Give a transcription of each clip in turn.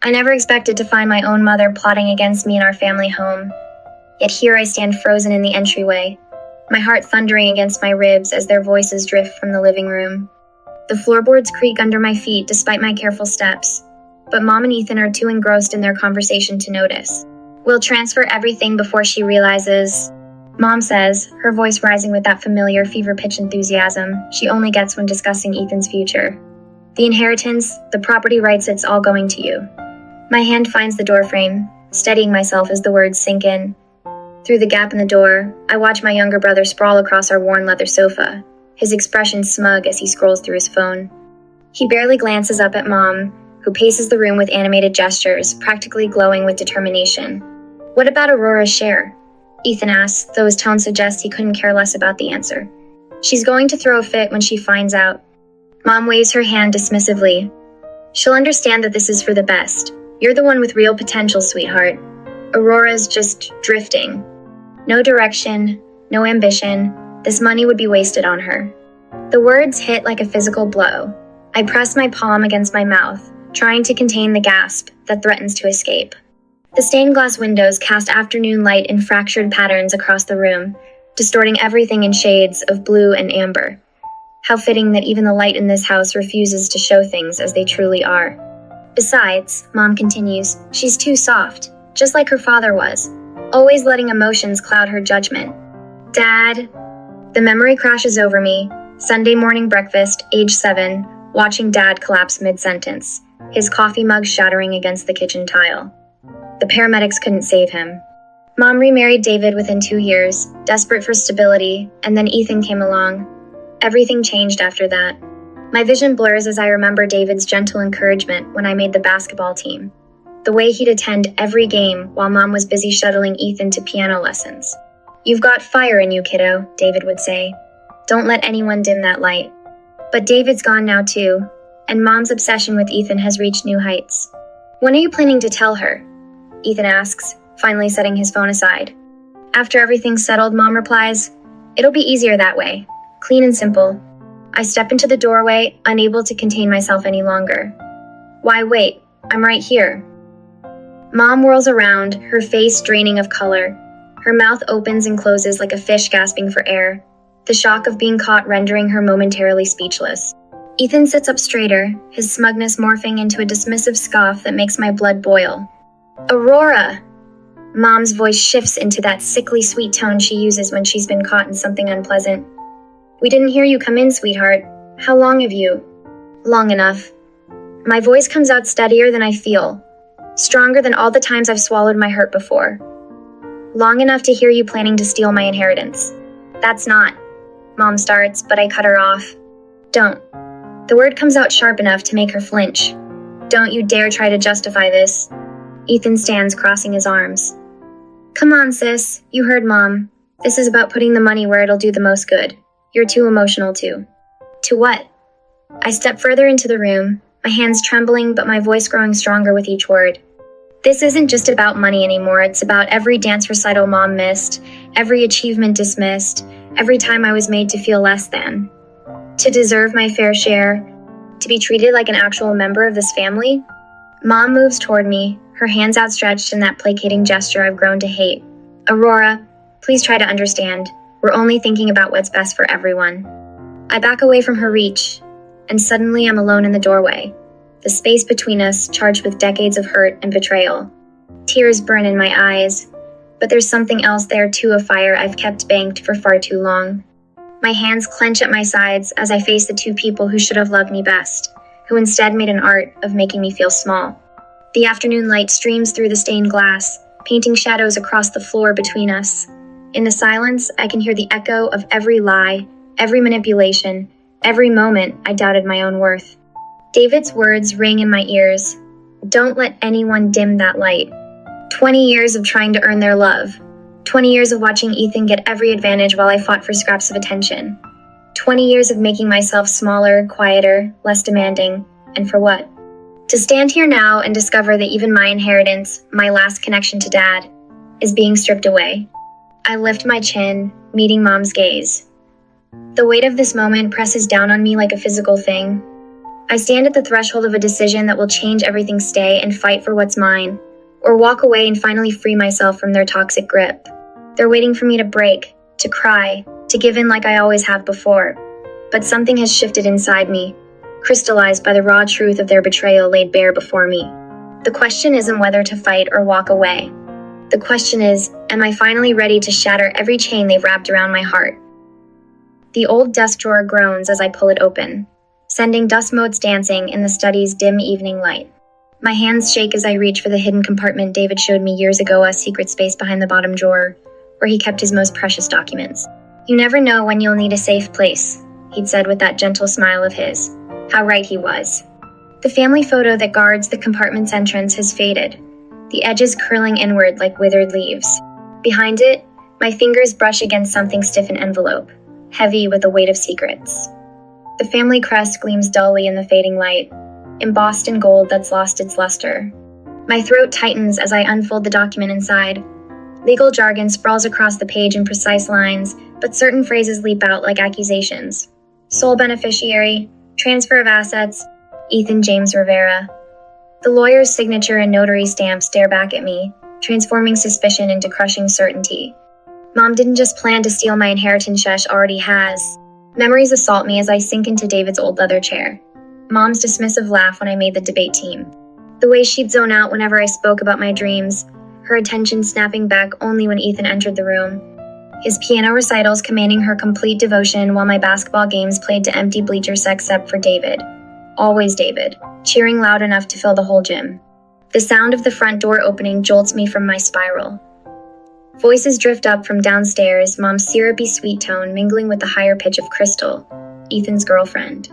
I never expected to find my own mother plotting against me in our family home. Yet here I stand frozen in the entryway, my heart thundering against my ribs as their voices drift from the living room. The floorboards creak under my feet despite my careful steps, but Mom and Ethan are too engrossed in their conversation to notice. We'll transfer everything before she realizes, Mom says, her voice rising with that familiar fever-pitch enthusiasm she only gets when discussing Ethan's future. The inheritance, the property rights, it's all going to you. My hand finds the doorframe, steadying myself as the words sink in. Through the gap in the door, I watch my younger brother sprawl across our worn leather sofa, his expression smug as he scrolls through his phone. He barely glances up at Mom, who paces the room with animated gestures, practically glowing with determination. What about Aurora's share? Ethan asks, though his tone suggests he couldn't care less about the answer. She's going to throw a fit when she finds out. Mom waves her hand dismissively. She'll understand that this is for the best. You're the one with real potential, sweetheart. Aurora's just drifting. No direction, no ambition. This money would be wasted on her. The words hit like a physical blow. I press my palm against my mouth, trying to contain the gasp that threatens to escape. The stained glass windows cast afternoon light in fractured patterns across the room, distorting everything in shades of blue and amber. How fitting that even the light in this house refuses to show things as they truly are. Besides, Mom continues, she's too soft, just like her father was, always letting emotions cloud her judgment. Dad. The memory crashes over me. Sunday morning breakfast, age 7, watching Dad collapse mid-sentence, his coffee mug shattering against the kitchen tile. The paramedics couldn't save him. Mom remarried David within 2 years, desperate for stability, and then Ethan came along. Everything changed after that. My vision blurs as I remember David's gentle encouragement when I made the basketball team. The way he'd attend every game while Mom was busy shuttling Ethan to piano lessons. You've got fire in you, kiddo, David would say. Don't let anyone dim that light. But David's gone now too, and Mom's obsession with Ethan has reached new heights. When are you planning to tell her? Ethan asks, finally setting his phone aside. After everything's settled, Mom replies, it'll be easier that way. Clean and simple. I step into the doorway, unable to contain myself any longer. Why wait? I'm right here. Mom whirls around, her face draining of color. Her mouth opens and closes like a fish gasping for air, the shock of being caught rendering her momentarily speechless. Ethan sits up straighter, his smugness morphing into a dismissive scoff that makes my blood boil. Aurora! Mom's voice shifts into that sickly sweet tone she uses when she's been caught in something unpleasant. We didn't hear you come in, sweetheart. How long have you? Long enough. My voice comes out steadier than I feel, stronger than all the times I've swallowed my hurt before. Long enough to hear you planning to steal my inheritance. That's not. Mom starts, but I cut her off. Don't. The word comes out sharp enough to make her flinch. Don't you dare try to justify this. Ethan stands crossing his arms. Come on, sis. You heard Mom. This is about putting the money where it'll do the most good. You're too emotional to. To what? I step further into the room, my hands trembling but my voice growing stronger with each word. This isn't just about money anymore, it's about every dance recital Mom missed, every achievement dismissed, every time I was made to feel less than. To deserve my fair share, to be treated like an actual member of this family. Mom moves toward me, her hands outstretched in that placating gesture I've grown to hate. Aurora, please try to understand. We're only thinking about what's best for everyone. I back away from her reach, and suddenly I'm alone in the doorway. The space between us charged with decades of hurt and betrayal. Tears burn in my eyes, but there's something else there too, a fire I've kept banked for far too long. My hands clench at my sides as I face the two people who should have loved me best, who instead made an art of making me feel small. The afternoon light streams through the stained glass, painting shadows across the floor between us. In the silence, I can hear the echo of every lie, every manipulation, every moment I doubted my own worth. David's words ring in my ears. Don't let anyone dim that light. 20 years of trying to earn their love. 20 years of watching Ethan get every advantage while I fought for scraps of attention. 20 years of making myself smaller, quieter, less demanding. And for what? To stand here now and discover that even my inheritance, my last connection to Dad, is being stripped away. I lift my chin, meeting Mom's gaze. The weight of this moment presses down on me like a physical thing. I stand at the threshold of a decision that will change everything, stay and fight for what's mine, or walk away and finally free myself from their toxic grip. They're waiting for me to break, to cry, to give in like I always have before. But something has shifted inside me, crystallized by the raw truth of their betrayal laid bare before me. The question isn't whether to fight or walk away. The question is, am I finally ready to shatter every chain they've wrapped around my heart? The old desk drawer groans as I pull it open, sending dust motes dancing in the study's dim evening light. My hands shake as I reach for the hidden compartment David showed me years ago, a secret space behind the bottom drawer, where he kept his most precious documents. You never know when you'll need a safe place, he'd said with that gentle smile of his. How right he was. The family photo that guards the compartment's entrance has faded, the edges curling inward like withered leaves. Behind it, my fingers brush against something stiff, an envelope, heavy with the weight of secrets. The family crest gleams dully in the fading light, embossed in gold that's lost its luster. My throat tightens as I unfold the document inside. Legal jargon sprawls across the page in precise lines, but certain phrases leap out like accusations. Sole beneficiary, transfer of assets, Ethan James Rivera. The lawyer's signature and notary stamp stare back at me, transforming suspicion into crushing certainty. Mom didn't just plan to steal my inheritance, Shesh already has. Memories assault me as I sink into David's old leather chair. Mom's dismissive laugh when I made the debate team. The way she'd zone out whenever I spoke about my dreams, her attention snapping back only when Ethan entered the room. His piano recitals commanding her complete devotion while my basketball games played to empty bleachers except for David. Always David, cheering loud enough to fill the whole gym. The sound of the front door opening jolts me from my spiral. Voices drift up from downstairs, Mom's syrupy sweet tone mingling with the higher pitch of Crystal, Ethan's girlfriend.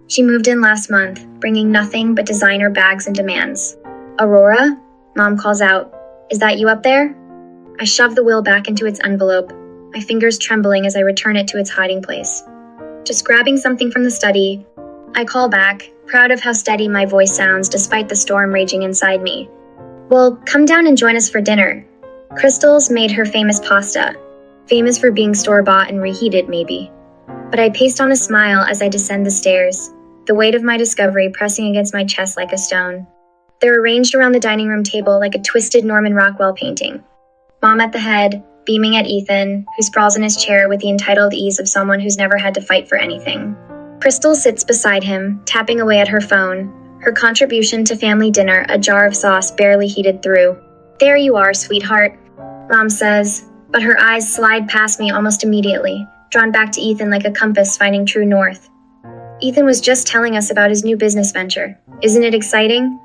She moved in last month, bringing nothing but designer bags and demands. Aurora? Mom calls out. Is that you up there? I shove the will back into its envelope, my fingers trembling as I return it to its hiding place. Just grabbing something from the study, I call back, proud of how steady my voice sounds despite the storm raging inside me. Well, come down and join us for dinner. Crystal's made her famous pasta, famous for being store-bought and reheated, maybe. But I paste on a smile as I descend the stairs, the weight of my discovery pressing against my chest like a stone. They're arranged around the dining room table like a twisted Norman Rockwell painting. Mom at the head, beaming at Ethan, who sprawls in his chair with the entitled ease of someone who's never had to fight for anything. Crystal sits beside him, tapping away at her phone, her contribution to family dinner a jar of sauce barely heated through. There you are, sweetheart, Mom says, but her eyes slide past me almost immediately, drawn back to Ethan like a compass finding true north. Ethan was just telling us about his new business venture. Isn't it exciting?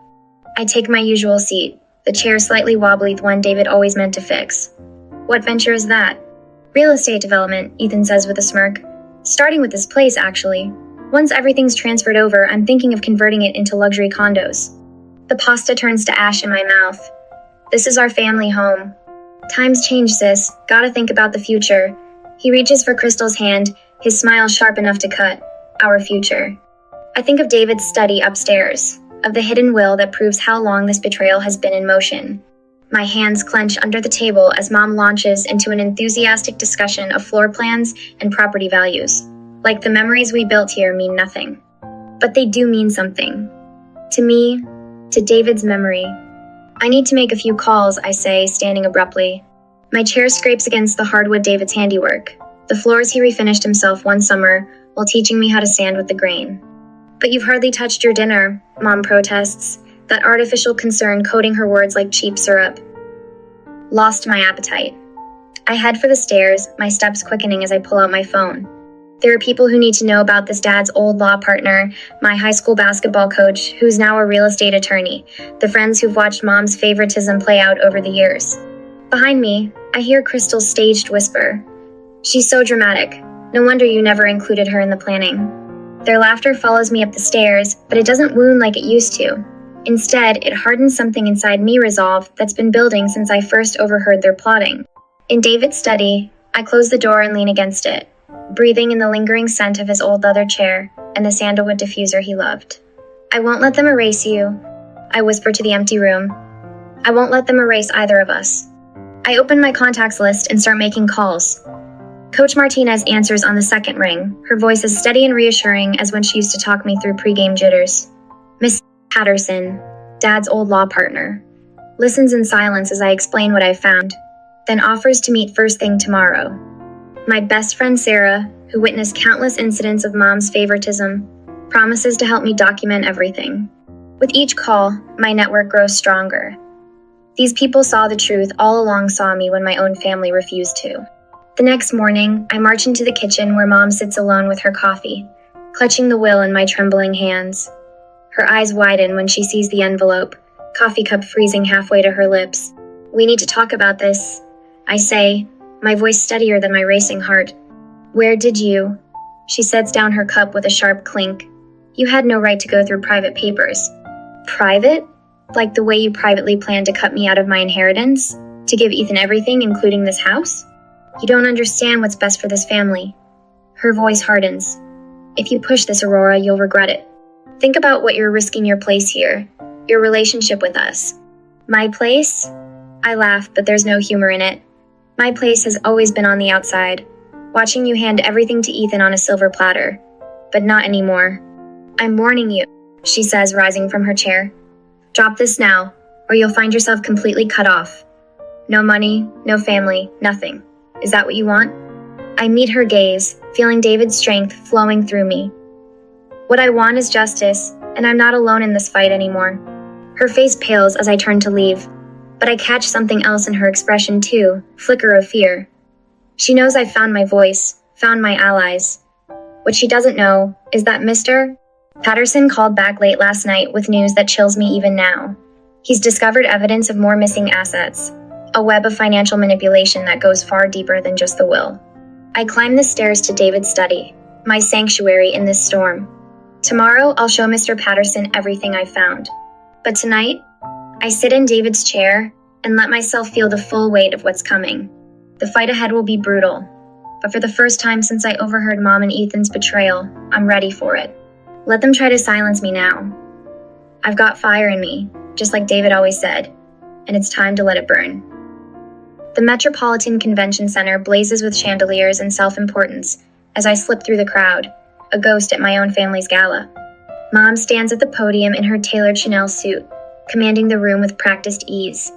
I take my usual seat, the chair slightly wobbly, the one David always meant to fix. What venture is that? Real estate development, Ethan says with a smirk. Starting with this place, actually. Once everything's transferred over, I'm thinking of converting it into luxury condos. The pasta turns to ash in my mouth. This is our family home. Times change, sis. Gotta think about the future. He reaches for Crystal's hand, his smile sharp enough to cut. Our future. I think of David's study upstairs, of the hidden will that proves how long this betrayal has been in motion. My hands clench under the table as Mom launches into an enthusiastic discussion of floor plans and property values. Like the memories we built here mean nothing. But they do mean something. To me, to David's memory. I need to make a few calls, I say, standing abruptly. My chair scrapes against the hardwood David's handiwork, the floors he refinished himself one summer while teaching me how to sand with the grain. But you've hardly touched your dinner, Mom protests, that artificial concern coating her words like cheap syrup. Lost my appetite. I head for the stairs, my steps quickening as I pull out my phone. There are people who need to know about this dad's old law partner, my high school basketball coach, who's now a real estate attorney, the friends who've watched Mom's favoritism play out over the years. Behind me, I hear Crystal's staged whisper. She's so dramatic. No wonder you never included her in the planning. Their laughter follows me up the stairs, but it doesn't wound like it used to. Instead, it hardens something inside me resolve that's been building since I first overheard their plotting. In David's study, I close the door and lean against it, breathing in the lingering scent of his old leather chair and the sandalwood diffuser he loved. I won't let them erase you, I whisper to the empty room. I won't let them erase either of us. I open my contacts list and start making calls. Coach Martinez answers on the second ring, her voice as steady and reassuring as when she used to talk me through pregame jitters. Miss Patterson, Dad's old law partner, listens in silence as I explain what I've found, then offers to meet first thing tomorrow. My best friend Sarah, who witnessed countless incidents of Mom's favoritism, promises to help me document everything. With each call, my network grows stronger. These people saw the truth all along saw me when my own family refused to. The next morning, I march into the kitchen where Mom sits alone with her coffee, clutching the will in my trembling hands. Her eyes widen when she sees the envelope, coffee cup freezing halfway to her lips. "We need to talk about this," I say, my voice steadier than my racing heart. "Where did you?" She sets down her cup with a sharp clink. "You had no right to go through private papers." "Private? Like the way you privately planned to cut me out of my inheritance? To give Ethan everything, including this house? You don't understand what's best for this family." Her voice hardens. "If you push this, Aurora, you'll regret it. Think about what you're risking your place here, your relationship with us." "My place?" I laugh, but there's no humor in it. My place has always been on the outside, watching you hand everything to Ethan on a silver platter. But not anymore. "I'm warning you," she says, rising from her chair. "Drop this now, or you'll find yourself completely cut off. No money, no family, nothing. Is that what you want?" I meet her gaze, feeling David's strength flowing through me. What I want is justice, and I'm not alone in this fight anymore. Her face pales as I turn to leave, but I catch something else in her expression too, flicker of fear. She knows I've found my voice, found my allies. What she doesn't know is that Mr. Patterson called back late last night with news that chills me even now. He's discovered evidence of more missing assets, a web of financial manipulation that goes far deeper than just the will. I climb the stairs to David's study, my sanctuary in this storm. Tomorrow, I'll show Mr. Patterson everything I've found. But tonight, I sit in David's chair and let myself feel the full weight of what's coming. The fight ahead will be brutal, but for the first time since I overheard Mom and Ethan's betrayal, I'm ready for it. Let them try to silence me now. I've got fire in me, just like David always said, and it's time to let it burn. The Metropolitan Convention Center blazes with chandeliers and self-importance as I slip through the crowd, a ghost at my own family's gala. Mom stands at the podium in her tailored Chanel suit, commanding the room with practiced ease.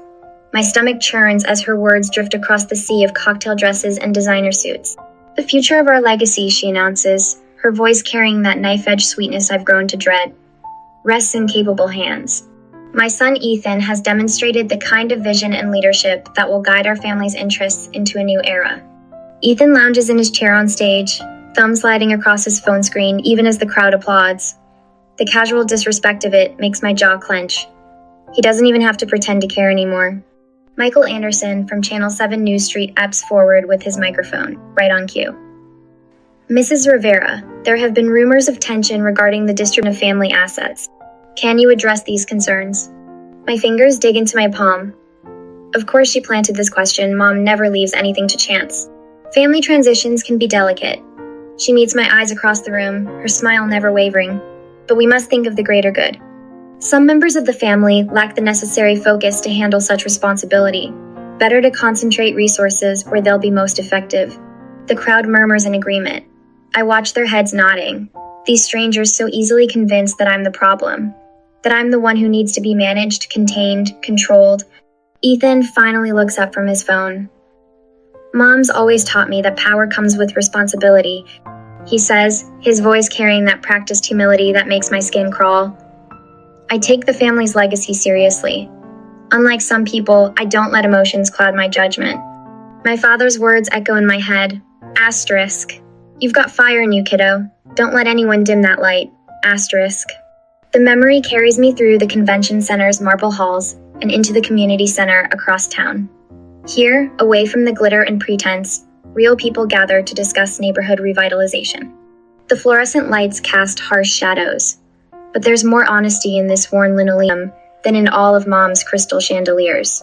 My stomach churns as her words drift across the sea of cocktail dresses and designer suits. "The future of our legacy," she announces, her voice carrying that knife-edge sweetness I've grown to dread, "rests in capable hands. My son Ethan has demonstrated the kind of vision and leadership that will guide our family's interests into a new era." Ethan lounges in his chair on stage, thumb sliding across his phone screen even as the crowd applauds. The casual disrespect of it makes my jaw clench. He doesn't even have to pretend to care anymore. Michael Anderson from Channel 7 News Street eps forward with his microphone, right on cue. "Mrs. Rivera, there have been rumors of tension regarding the distribution of family assets. Can you address these concerns?" My fingers dig into my palm. Of course she planted this question. Mom never leaves anything to chance. Family transitions can be delicate. She meets my eyes across the room, her smile never wavering. But we must think of the greater good. Some members of the family lack the necessary focus to handle such responsibility. Better to concentrate resources where they'll be most effective. The crowd murmurs in agreement. I watch their heads nodding. These strangers so easily convinced that I'm the problem. That I'm the one who needs to be managed, contained, controlled. Ethan finally looks up from his phone. "Mom's always taught me that power comes with responsibility," he says, his voice carrying that practiced humility that makes my skin crawl. I take the family's legacy seriously. Unlike some people, I don't let emotions cloud my judgment. My father's words echo in my head. Asterisk. "You've got fire in you, kiddo. Don't let anyone dim that light." Asterisk. The memory carries me through the convention center's marble halls and into the community center across town. Here, away from the glitter and pretense, real people gather to discuss neighborhood revitalization. The fluorescent lights cast harsh shadows, but there's more honesty in this worn linoleum than in all of Mom's crystal chandeliers.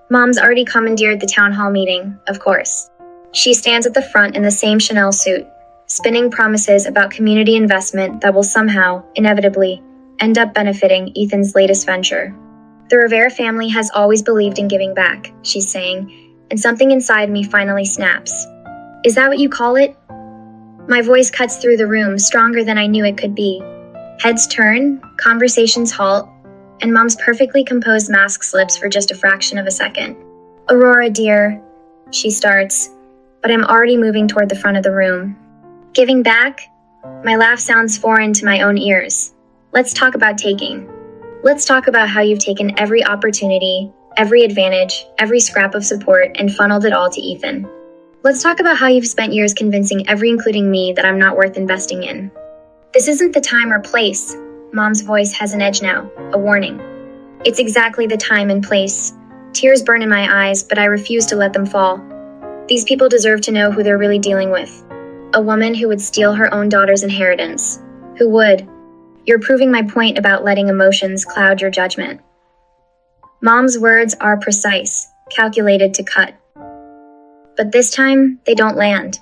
Mom's already commandeered the town hall meeting, of course. She stands at the front in the same Chanel suit, spinning promises about community investment that will somehow, inevitably, end up benefiting Ethan's latest venture. "The Rivera family has always believed in giving back," she's saying, and something inside me finally snaps. Is that what you call it? My voice cuts through the room, stronger than I knew it could be. Heads turn, conversations halt, and Mom's perfectly composed mask slips for just a fraction of a second. Aurora, dear, she starts, but I'm already moving toward the front of the room. Giving back? My laugh sounds foreign to my own ears. Let's talk about taking. Let's talk about how you've taken every opportunity, every advantage, every scrap of support, and funneled it all to Ethan. Let's talk about how you've spent years convincing every, including me, that I'm not worth investing in. This isn't the time or place. Mom's voice has an edge now, a warning. It's exactly the time and place. Tears burn in my eyes, but I refuse to let them fall. These people deserve to know who they're really dealing with. A woman who would steal her own daughter's inheritance. Who would? You're proving my point about letting emotions cloud your judgment. Mom's words are precise, calculated to cut. But this time, they don't land.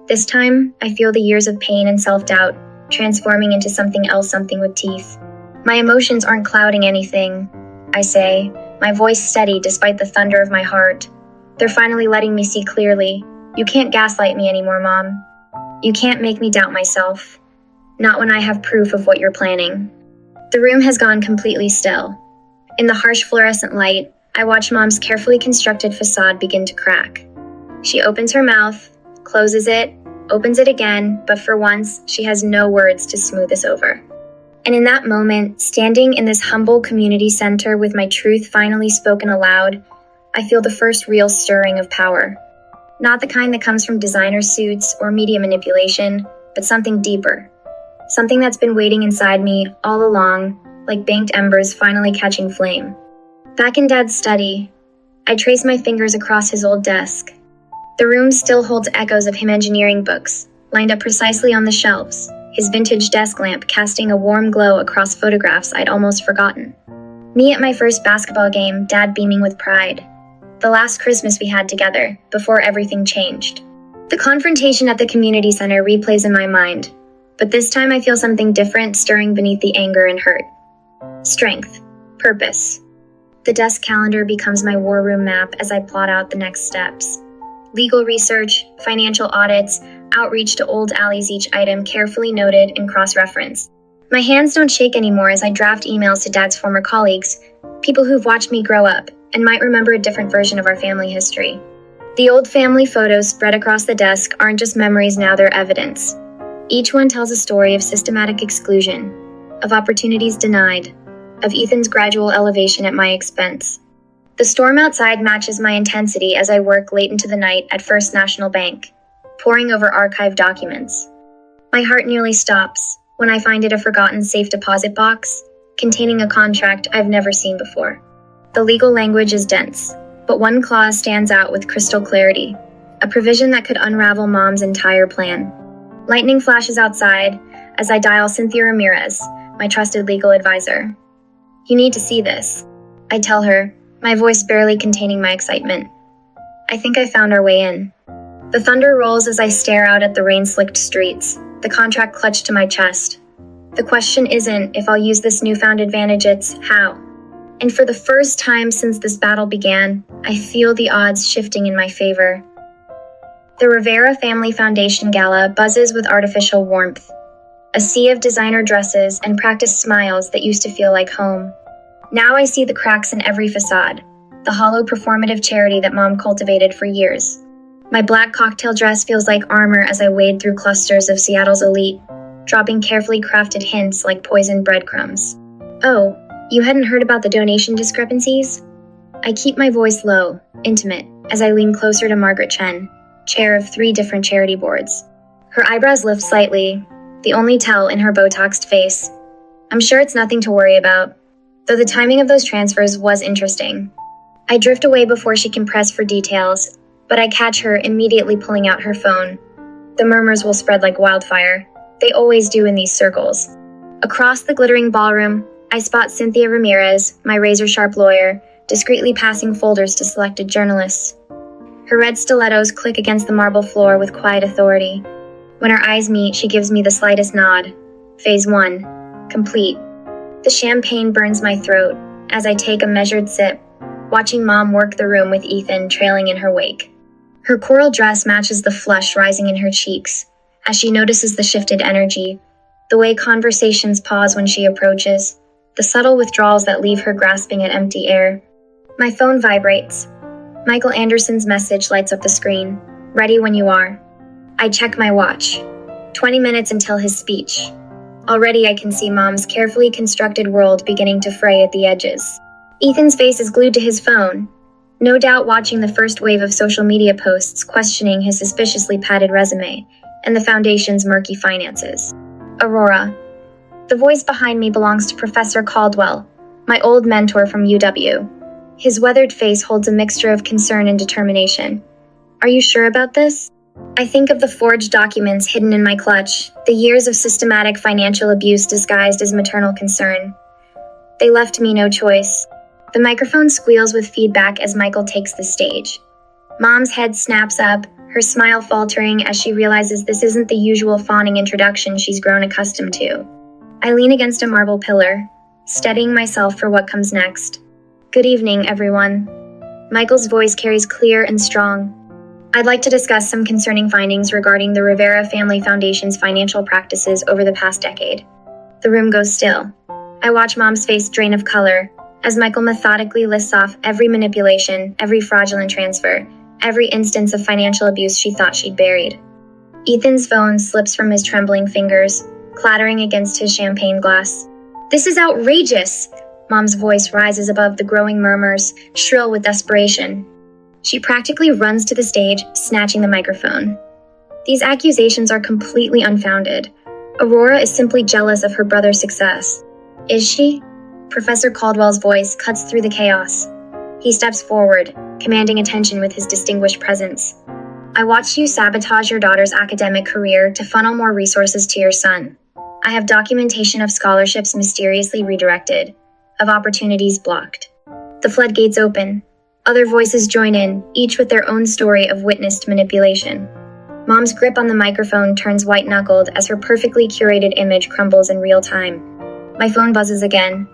This time, I feel the years of pain and self-doubt transforming into something else, something with teeth. My emotions aren't clouding anything, I say, my voice steady despite the thunder of my heart. They're finally letting me see clearly. You can't gaslight me anymore, Mom. You can't make me doubt myself. Not when I have proof of what you're planning. The room has gone completely still. In the harsh fluorescent light, I watch Mom's carefully constructed facade begin to crack. She opens her mouth, closes it, opens it again, but for once, she has no words to smooth this over. And in that moment, standing in this humble community center with my truth finally spoken aloud, I feel the first real stirring of power. Not the kind that comes from designer suits or media manipulation, but something deeper. Something that's been waiting inside me all along, like banked embers finally catching flame. Back in Dad's study, I trace my fingers across his old desk. The room still holds echoes of him engineering books, lined up precisely on the shelves, his vintage desk lamp casting a warm glow across photographs I'd almost forgotten. Me at my first basketball game, Dad beaming with pride. The last Christmas we had together, before everything changed. The confrontation at the community center replays in my mind, but this time I feel something different stirring beneath the anger and hurt. Strength. Purpose. The desk calendar becomes my war room map as I plot out the next steps. Legal research, financial audits, outreach to old alleys, each item carefully noted and cross-referenced. My hands don't shake anymore as I draft emails to Dad's former colleagues, people who've watched me grow up and might remember a different version of our family history. The old family photos spread across the desk aren't just memories now, they're evidence. Each one tells a story of systematic exclusion, of opportunities denied, of Ethan's gradual elevation at my expense. The storm outside matches my intensity as I work late into the night at First National Bank, poring over archived documents. My heart nearly stops when I find it a forgotten safe deposit box containing a contract I've never seen before. The legal language is dense, but one clause stands out with crystal clarity, a provision that could unravel Mom's entire plan. Lightning flashes outside as I dial Cynthia Ramirez, my trusted legal advisor. You need to see this, I tell her, my voice barely containing my excitement. I think I found our way in. The thunder rolls as I stare out at the rain-slicked streets, the contract clutched to my chest. The question isn't if I'll use this newfound advantage, it's how. And for the first time since this battle began, I feel the odds shifting in my favor. The Rivera Family Foundation Gala buzzes with artificial warmth. A sea of designer dresses and practiced smiles that used to feel like home. Now I see the cracks in every facade, the hollow performative charity that Mom cultivated for years. My black cocktail dress feels like armor as I wade through clusters of Seattle's elite, dropping carefully crafted hints like poisoned breadcrumbs. Oh, you hadn't heard about the donation discrepancies? I keep my voice low, intimate, as I lean closer to Margaret Chen, chair of 3 different charity boards. Her eyebrows lift slightly, the only tell in her Botoxed face. I'm sure it's nothing to worry about, though the timing of those transfers was interesting. I drift away before she can press for details, but I catch her immediately pulling out her phone. The murmurs will spread like wildfire. They always do in these circles. Across the glittering ballroom, I spot Cynthia Ramirez, my razor-sharp lawyer, discreetly passing folders to selected journalists. Her red stilettos click against the marble floor with quiet authority. When our eyes meet, she gives me the slightest nod. Phase 1. Complete. The champagne burns my throat as I take a measured sip, watching Mom work the room with Ethan trailing in her wake. Her coral dress matches the flush rising in her cheeks as she notices the shifted energy, the way conversations pause when she approaches, the subtle withdrawals that leave her grasping at empty air. My phone vibrates. Michael Anderson's message lights up the screen. Ready when you are. I check my watch. 20 minutes until his speech. Already I can see Mom's carefully constructed world beginning to fray at the edges. Ethan's face is glued to his phone, no doubt watching the first wave of social media posts questioning his suspiciously padded resume and the foundation's murky finances. Aurora. The voice behind me belongs to Professor Caldwell, my old mentor from UW. His weathered face holds a mixture of concern and determination. Are you sure about this? I think of the forged documents hidden in my clutch, the years of systematic financial abuse disguised as maternal concern. They left me no choice. The microphone squeals with feedback as Michael takes the stage. Mom's head snaps up, her smile faltering as she realizes this isn't the usual fawning introduction she's grown accustomed to. I lean against a marble pillar, steadying myself for what comes next. Good evening, everyone. Michael's voice carries clear and strong. I'd like to discuss some concerning findings regarding the Rivera Family Foundation's financial practices over the past decade. The room goes still. I watch Mom's face drain of color as Michael methodically lists off every manipulation, every fraudulent transfer, every instance of financial abuse she thought she'd buried. Ethan's phone slips from his trembling fingers, clattering against his champagne glass. This is outrageous! Mom's voice rises above the growing murmurs, shrill with desperation. She practically runs to the stage, snatching the microphone. These accusations are completely unfounded. Aurora is simply jealous of her brother's success. Is she? Professor Caldwell's voice cuts through the chaos. He steps forward, commanding attention with his distinguished presence. I watched you sabotage your daughter's academic career to funnel more resources to your son. I have documentation of scholarships mysteriously redirected, of opportunities blocked. The floodgates open. Other voices join in, each with their own story of witnessed manipulation. Mom's grip on the microphone turns white-knuckled as her perfectly curated image crumbles in real time. My phone buzzes again.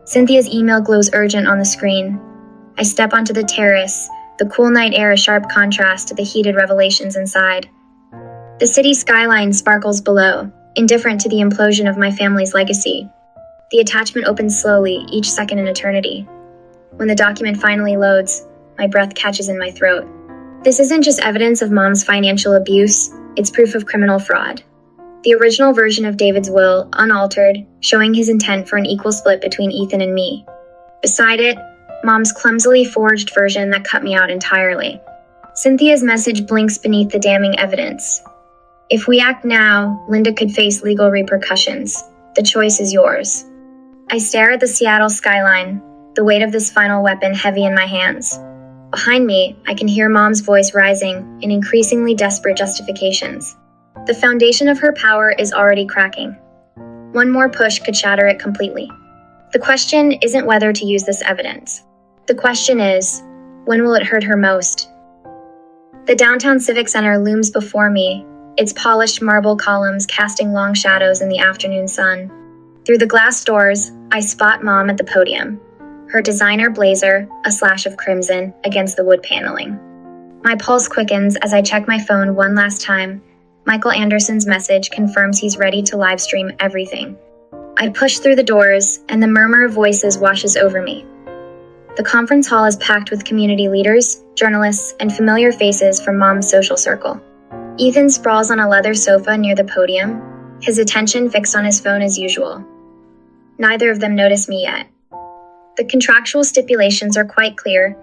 Cynthia's email glows urgent on the screen. I step onto the terrace, the cool night air a sharp contrast to the heated revelations inside. The city skyline sparkles below, indifferent to the implosion of my family's legacy. The attachment opens slowly, each second an eternity. When the document finally loads, my breath catches in my throat. This isn't just evidence of Mom's financial abuse, it's proof of criminal fraud. The original version of David's will, unaltered, showing his intent for an equal split between Ethan and me. Beside it, Mom's clumsily forged version that cut me out entirely. Cynthia's message blinks beneath the damning evidence. If we act now, Linda could face legal repercussions. The choice is yours. I stare at the Seattle skyline, the weight of this final weapon heavy in my hands. Behind me, I can hear Mom's voice rising in increasingly desperate justifications. The foundation of her power is already cracking. One more push could shatter it completely. The question isn't whether to use this evidence. The question is, when will it hurt her most? The downtown Civic Center looms before me, its polished marble columns casting long shadows in the afternoon sun. Through the glass doors, I spot Mom at the podium, her designer blazer, a slash of crimson, against the wood paneling. My pulse quickens as I check my phone one last time. Michael Anderson's message confirms he's ready to live stream everything. I push through the doors, and the murmur of voices washes over me. The conference hall is packed with community leaders, journalists, and familiar faces from Mom's social circle. Ethan sprawls on a leather sofa near the podium, his attention fixed on his phone as usual. Neither of them notice me yet. The contractual stipulations are quite clear.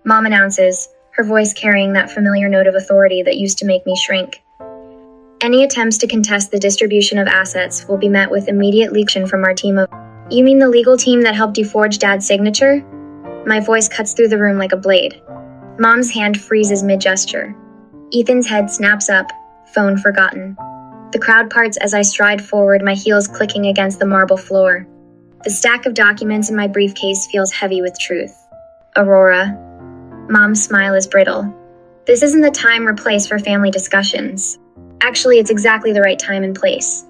Mom announces, her voice carrying that familiar note of authority that used to make me shrink. Any attempts to contest the distribution of assets will be met with immediate leaction from our team of... You mean the legal team that helped you forge Dad's signature? My voice cuts through the room like a blade. Mom's hand freezes mid-gesture. Ethan's head snaps up, phone forgotten. The crowd parts as I stride forward, my heels clicking against the marble floor. The stack of documents in my briefcase feels heavy with truth. Aurora. Mom's smile is brittle. This isn't the time or place for family discussions. Actually, it's exactly the right time and place.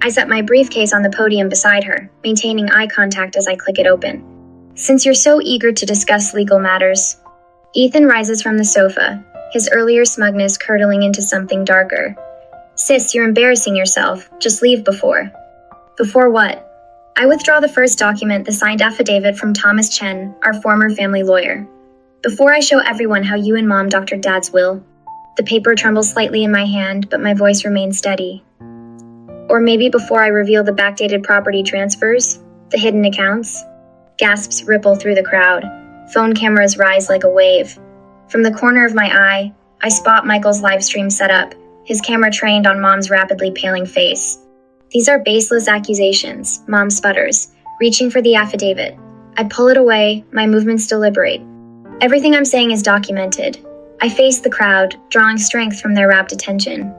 I set my briefcase on the podium beside her, maintaining eye contact as I click it open. Since you're so eager to discuss legal matters, Ethan rises from the sofa, his earlier smugness curdling into something darker. "Sis, you're embarrassing yourself. Just leave before." "Before what?" I withdraw the first document, the signed affidavit from Thomas Chen, our former family lawyer. "Before I show everyone how you and Mom doctored Dad's will." The paper trembles slightly in my hand, but my voice remains steady. "Or maybe before I reveal the backdated property transfers, the hidden accounts." Gasps ripple through the crowd. Phone cameras rise like a wave. From the corner of my eye, I spot Michael's live stream setup, his camera trained on Mom's rapidly paling face. "These are baseless accusations," Mom sputters, reaching for the affidavit. I pull it away, my movements deliberate. "Everything I'm saying is documented." I face the crowd, drawing strength from their rapt attention.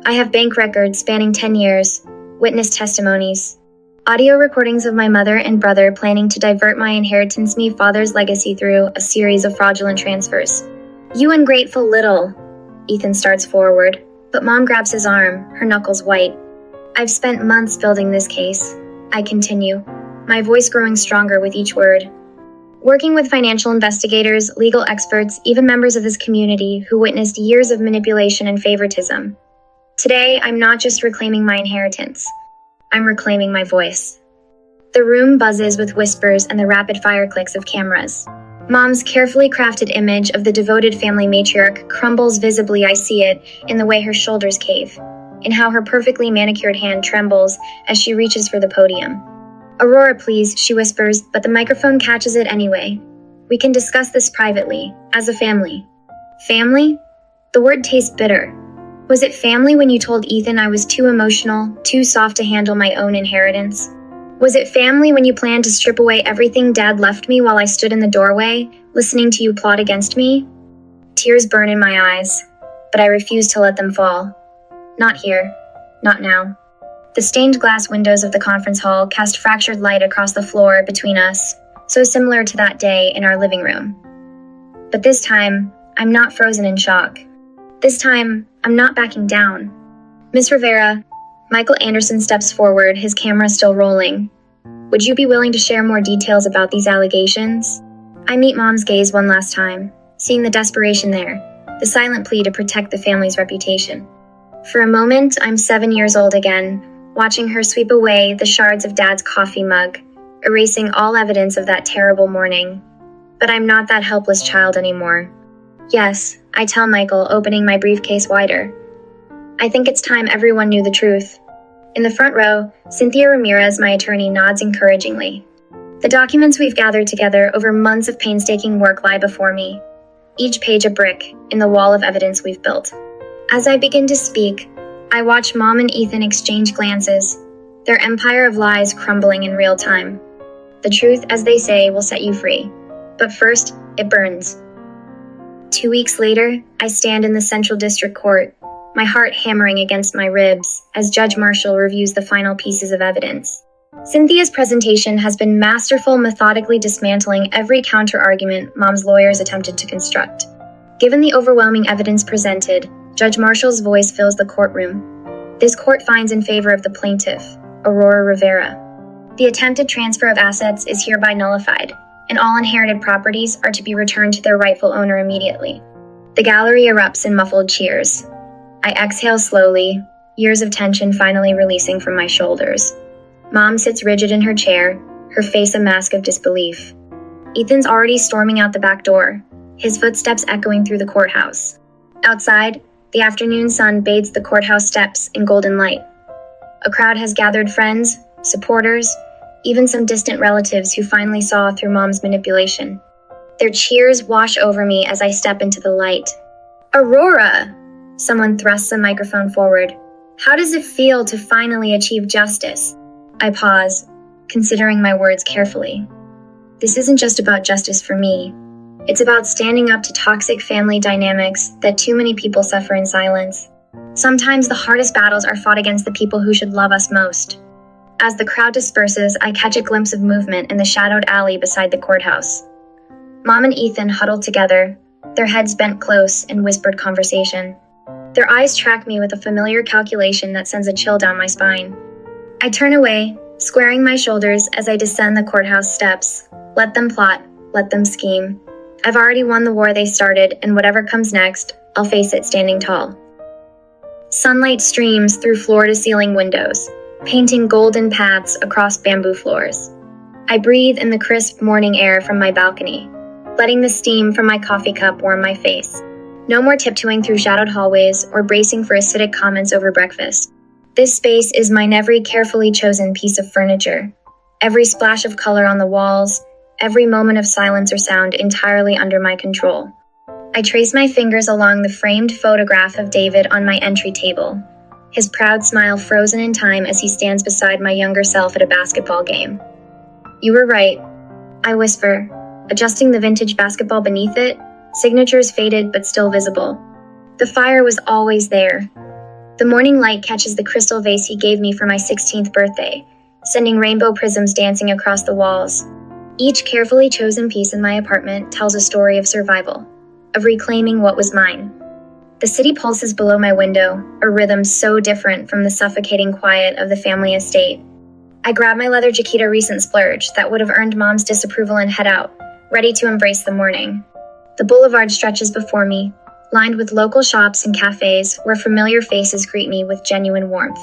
I have bank records spanning 10 years, witness testimonies, audio recordings of my mother and brother planning to divert my inheritance, me father's legacy through a series of fraudulent transfers. "You ungrateful little," Ethan starts forward, but Mom grabs his arm, her knuckles white. "I've spent months building this case," I continue, my voice growing stronger with each word. "Working with financial investigators, legal experts, even members of this community who witnessed years of manipulation and favoritism. Today, I'm not just reclaiming my inheritance. I'm reclaiming my voice." The room buzzes with whispers and the rapid-fire clicks of cameras. Mom's carefully crafted image of the devoted family matriarch crumbles visibly. I see it in the way her shoulders cave, in how her perfectly manicured hand trembles as she reaches for the podium. "Aurora, please," she whispers, but the microphone catches it anyway. "We can discuss this privately, as a family." Family? The word tastes bitter. Was it family when you told Ethan I was too emotional, too soft to handle my own inheritance? Was it family when you planned to strip away everything Dad left me while I stood in the doorway, listening to you plot against me? Tears burn in my eyes, but I refuse to let them fall. Not here. Not now. The stained glass windows of the conference hall cast fractured light across the floor between us, so similar to that day in our living room. But this time, I'm not frozen in shock. This time, I'm not backing down. "Miss Rivera," Michael Anderson steps forward, his camera still rolling. "Would you be willing to share more details about these allegations?" I meet Mom's gaze one last time, seeing the desperation there, the silent plea to protect the family's reputation. For a moment, I'm 7 years old again, watching her sweep away the shards of Dad's coffee mug, erasing all evidence of that terrible morning. But I'm not that helpless child anymore. "Yes," I tell Michael, opening my briefcase wider. "I think it's time everyone knew the truth." In the front row, Cynthia Ramirez, my attorney, nods encouragingly. The documents we've gathered together over months of painstaking work lie before me, each page a brick in the wall of evidence we've built. As I begin to speak, I watch Mom and Ethan exchange glances, their empire of lies crumbling in real time. The truth, as they say, will set you free. But first, it burns. 2 weeks later, I stand in the Central District Court, my heart hammering against my ribs as Judge Marshall reviews the final pieces of evidence. Cynthia's presentation has been masterful, methodically dismantling every counter-argument Mom's lawyers attempted to construct. Given the overwhelming evidence presented, Judge Marshall's voice fills the courtroom. This court finds in favor of the plaintiff, Aurora Rivera. The attempted transfer of assets is hereby nullified, and all inherited properties are to be returned to their rightful owner immediately. The gallery erupts in muffled cheers. I exhale slowly, years of tension finally releasing from my shoulders. Mom sits rigid in her chair, her face a mask of disbelief. Ethan's already storming out the back door, his footsteps echoing through the courthouse. Outside, the afternoon sun bathes the courthouse steps in golden light. A crowd has gathered, friends, supporters, even some distant relatives who finally saw through Mom's manipulation. Their cheers wash over me as I step into the light. "Aurora!" Someone thrusts a microphone forward. "How does it feel to finally achieve justice?" I pause, considering my words carefully. This isn't just about justice for me. It's about standing up to toxic family dynamics that too many people suffer in silence. Sometimes the hardest battles are fought against the people who should love us most. As the crowd disperses, I catch a glimpse of movement in the shadowed alley beside the courthouse. Mom and Ethan huddled together, their heads bent close in whispered conversation. Their eyes track me with a familiar calculation that sends a chill down my spine. I turn away, squaring my shoulders as I descend the courthouse steps. Let them plot, let them scheme. I've already won the war they started, and whatever comes next, I'll face it standing tall. Sunlight streams through floor-to-ceiling windows, painting golden paths across bamboo floors. I breathe in the crisp morning air from my balcony, letting the steam from my coffee cup warm my face. No more tiptoeing through shadowed hallways or bracing for acidic comments over breakfast. This space is mine, every carefully chosen piece of furniture, every splash of color on the walls, every moment of silence or sound entirely under my control. I trace my fingers along the framed photograph of David on my entry table, his proud smile frozen in time as he stands beside my younger self at a basketball game. "You were right," I whisper, adjusting the vintage basketball beneath it, signatures faded but still visible. The fire was always there. The morning light catches the crystal vase he gave me for my 16th birthday, sending rainbow prisms dancing across the walls. Each carefully chosen piece in my apartment tells a story of survival, of reclaiming what was mine. The city pulses below my window, a rhythm so different from the suffocating quiet of the family estate. I grab my leather Jaquita recent splurge that would have earned Mom's disapproval and head out, ready to embrace the morning. The boulevard stretches before me, lined with local shops and cafes where familiar faces greet me with genuine warmth.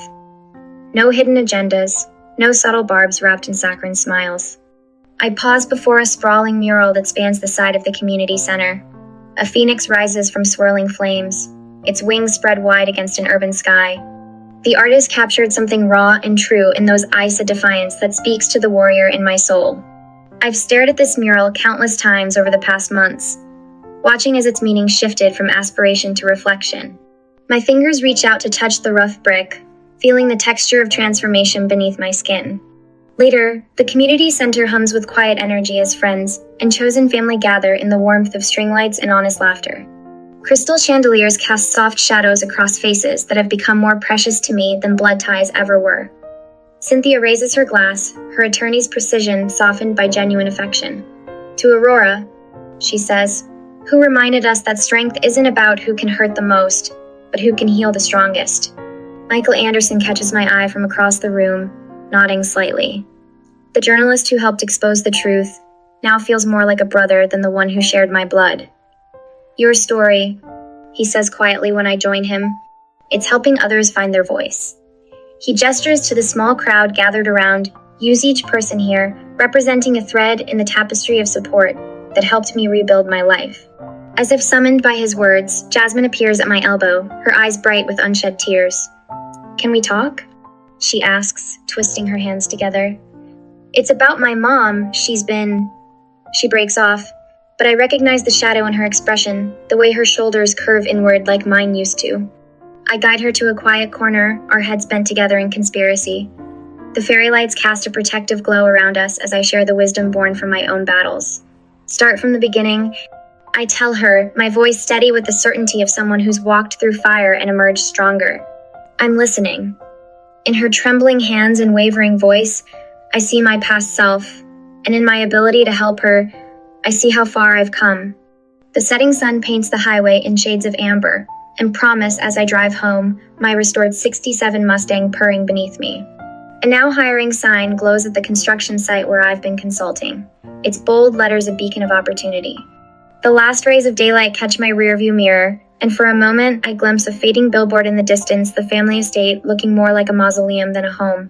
No hidden agendas, no subtle barbs wrapped in saccharine smiles. I pause before a sprawling mural that spans the side of the community center. A phoenix rises from swirling flames, its wings spread wide against an urban sky. The artist captured something raw and true in those eyes of defiance that speaks to the warrior in my soul. I've stared at this mural countless times over the past months, watching as its meaning shifted from aspiration to reflection. My fingers reach out to touch the rough brick, feeling the texture of transformation beneath my skin. Later, the community center hums with quiet energy as friends and chosen family gather in the warmth of string lights and honest laughter. Crystal chandeliers cast soft shadows across faces that have become more precious to me than blood ties ever were. Cynthia raises her glass, her attorney's precision softened by genuine affection. "To Aurora," she says, "who reminded us that strength isn't about who can hurt the most, but who can heal the strongest." Michael Anderson catches my eye from across the room, nodding slightly. The journalist who helped expose the truth now feels more like a brother than the one who shared my blood. "Your story," he says quietly when I join him. "It's helping others find their voice." He gestures to the small crowd gathered around, use each person here, representing a thread in the tapestry of support that helped me rebuild my life. As if summoned by his words, Jasmine appears at my elbow, her eyes bright with unshed tears. "Can we talk?" she asks, twisting her hands together. "It's about my mom. She breaks off, but I recognize the shadow in her expression, the way her shoulders curve inward like mine used to. I guide her to a quiet corner, our heads bent together in conspiracy. The fairy lights cast a protective glow around us as I share the wisdom born from my own battles. Start from the beginning, I tell her, my voice steady with the certainty of someone who's walked through fire and emerged stronger. I'm listening. In her trembling hands and wavering voice, I see my past self, and in my ability to help her, I see how far I've come. The setting sun paints the highway in shades of amber, and promise as I drive home, my restored 67 Mustang purring beneath me. A now hiring sign glows at the construction site where I've been consulting, its bold letters a beacon of opportunity. The last rays of daylight catch my rearview mirror, and for a moment I glimpse a fading billboard in the distance, the family estate looking more like a mausoleum than a home.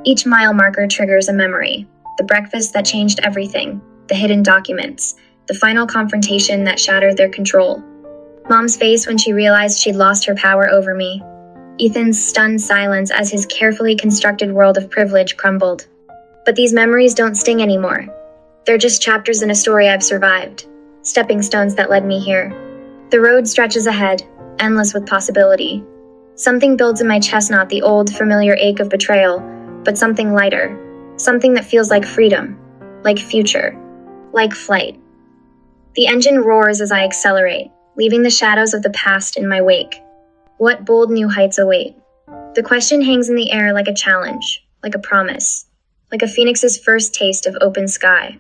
Each mile marker triggers a memory, the breakfast that changed everything, the hidden documents, the final confrontation that shattered their control. Mom's face when she realized she'd lost her power over me. Ethan's stunned silence as his carefully constructed world of privilege crumbled. But these memories don't sting anymore. They're just chapters in a story I've survived, stepping stones that led me here. The road stretches ahead, endless with possibility. Something builds in my chest, not the old, familiar ache of betrayal, but something lighter, something that feels like freedom, like future, like flight. The engine roars as I accelerate, leaving the shadows of the past in my wake. What bold new heights await? The question hangs in the air like a challenge, like a promise, like a phoenix's first taste of open sky.